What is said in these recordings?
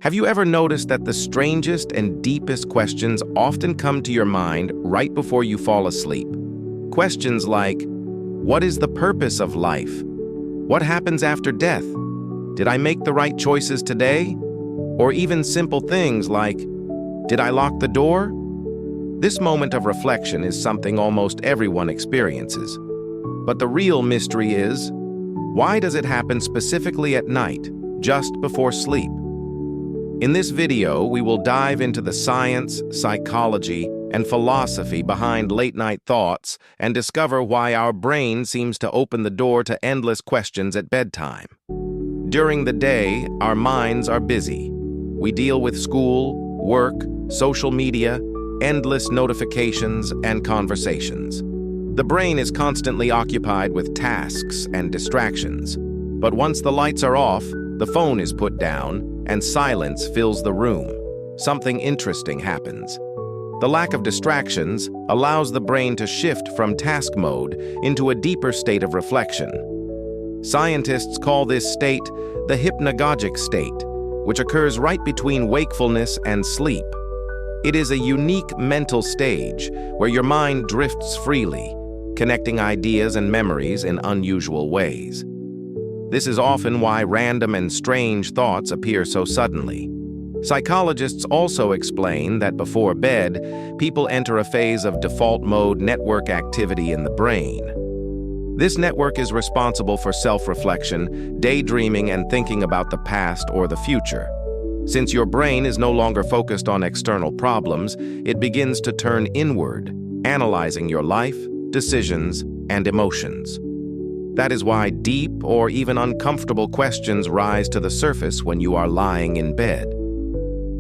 Have you ever noticed that the strangest and deepest questions often come to your mind right before you fall asleep? Questions like, what is the purpose of life? What happens after death? Did I make the right choices today? Or even simple things like, did I lock the door? This moment of reflection is something almost everyone experiences. But the real mystery is, why does it happen specifically at night, just before sleep? In this video, we will dive into the science, psychology, and philosophy behind late-night thoughts and discover why our brain seems to open the door to endless questions at bedtime. During the day, our minds are busy. We deal with school, work, social media, endless notifications, and conversations. The brain is constantly occupied with tasks and distractions. But once the lights are off, the phone is put down, and silence fills the room. Something interesting happens. The lack of distractions allows the brain to shift from task mode into a deeper state of reflection. Scientists call this state the hypnagogic state, which occurs right between wakefulness and sleep. It is a unique mental stage where your mind drifts freely, connecting ideas and memories in unusual ways. This is often why random and strange thoughts appear so suddenly. Psychologists also explain that before bed, people enter a phase of default mode network activity in the brain. This network is responsible for self-reflection, daydreaming, and thinking about the past or the future. Since your brain is no longer focused on external problems, it begins to turn inward, analyzing your life, decisions, and emotions. That is why deep or even uncomfortable questions rise to the surface when you are lying in bed.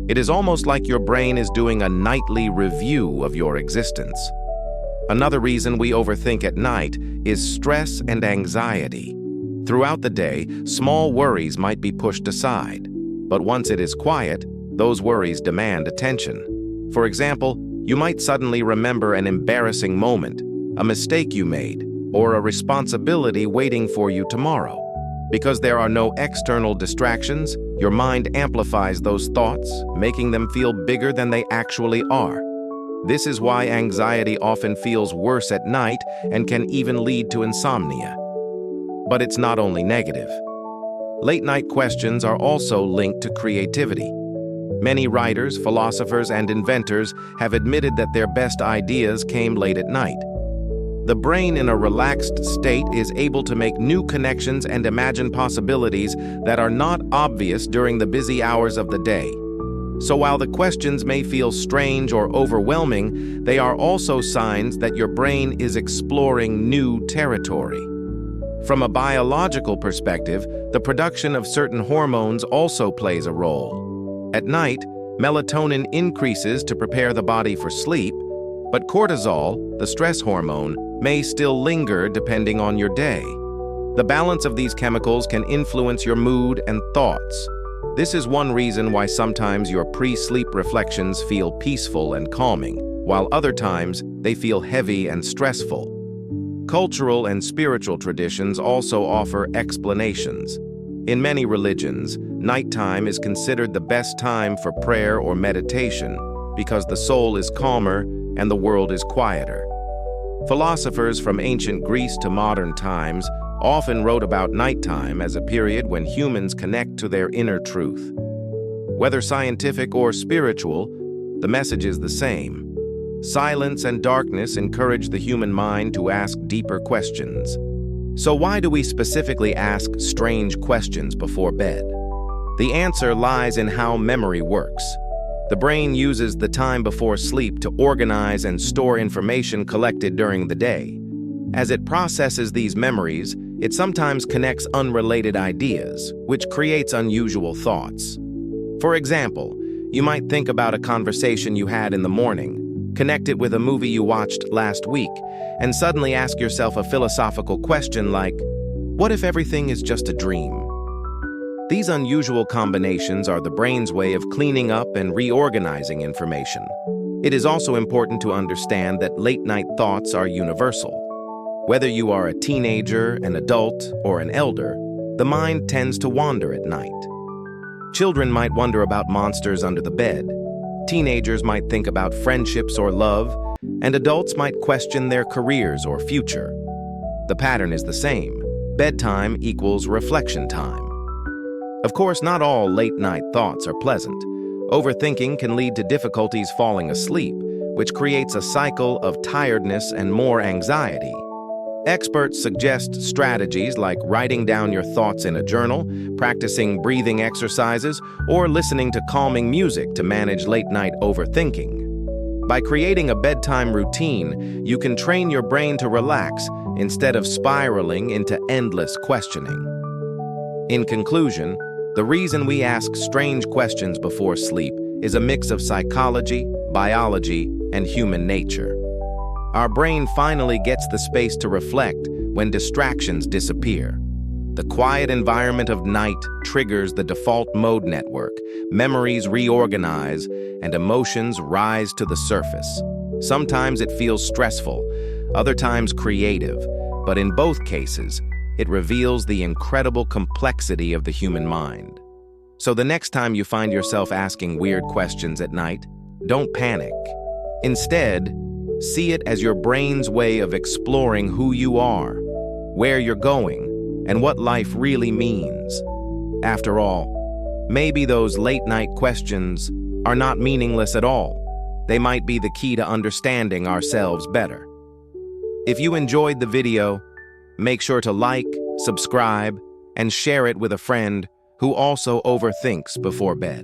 It is almost like your brain is doing a nightly review of your existence. Another reason we overthink at night is stress and anxiety. Throughout the day, small worries might be pushed aside, but once it is quiet, those worries demand attention. For example, you might suddenly remember an embarrassing moment, a mistake you made, or a responsibility waiting for you tomorrow. Because there are no external distractions, your mind amplifies those thoughts, making them feel bigger than they actually are. This is why anxiety often feels worse at night and can even lead to insomnia. But it's not only negative. Late-night questions are also linked to creativity. Many writers, philosophers, and inventors have admitted that their best ideas came late at night. The brain in a relaxed state is able to make new connections and imagine possibilities that are not obvious during the busy hours of the day. So while the questions may feel strange or overwhelming, they are also signs that your brain is exploring new territory. From a biological perspective, the production of certain hormones also plays a role. At night, melatonin increases to prepare the body for sleep, but cortisol, the stress hormone, may still linger depending on your day. The balance of these chemicals can influence your mood and thoughts. This is one reason why sometimes your pre-sleep reflections feel peaceful and calming, while other times they feel heavy and stressful. Cultural and spiritual traditions also offer explanations. In many religions, nighttime is considered the best time for prayer or meditation because the soul is calmer and the world is quieter. Philosophers from ancient Greece to modern times often wrote about nighttime as a period when humans connect to their inner truth. Whether scientific or spiritual, the message is the same. Silence and darkness encourage the human mind to ask deeper questions. So why do we specifically ask strange questions before bed? The answer lies in how memory works. The brain uses the time before sleep to organize and store information collected during the day. As it processes these memories, it sometimes connects unrelated ideas, which creates unusual thoughts. For example, you might think about a conversation you had in the morning, connect it with a movie you watched last week, and suddenly ask yourself a philosophical question like, what if everything is just a dream? These unusual combinations are the brain's way of cleaning up and reorganizing information. It is also important to understand that late-night thoughts are universal. Whether you are a teenager, an adult, or an elder, the mind tends to wander at night. Children might wonder about monsters under the bed. Teenagers might think about friendships or love, and adults might question their careers or future. The pattern is the same. Bedtime equals reflection time. Of course, not all late-night thoughts are pleasant. Overthinking can lead to difficulties falling asleep, which creates a cycle of tiredness and more anxiety. Experts suggest strategies like writing down your thoughts in a journal, practicing breathing exercises, or listening to calming music to manage late-night overthinking. By creating a bedtime routine, you can train your brain to relax instead of spiraling into endless questioning. In conclusion, the reason we ask strange questions before sleep is a mix of psychology, biology, and human nature. Our brain finally gets the space to reflect when distractions disappear. The quiet environment of night triggers the default mode network, memories reorganize, and emotions rise to the surface. Sometimes it feels stressful, other times creative, but in both cases, it reveals the incredible complexity of the human mind. So the next time you find yourself asking weird questions at night, don't panic. Instead, see it as your brain's way of exploring who you are, where you're going, and what life really means. After all, maybe those late-night questions are not meaningless at all. They might be the key to understanding ourselves better. If you enjoyed the video, make sure to like, subscribe, and share it with a friend who also overthinks before bed.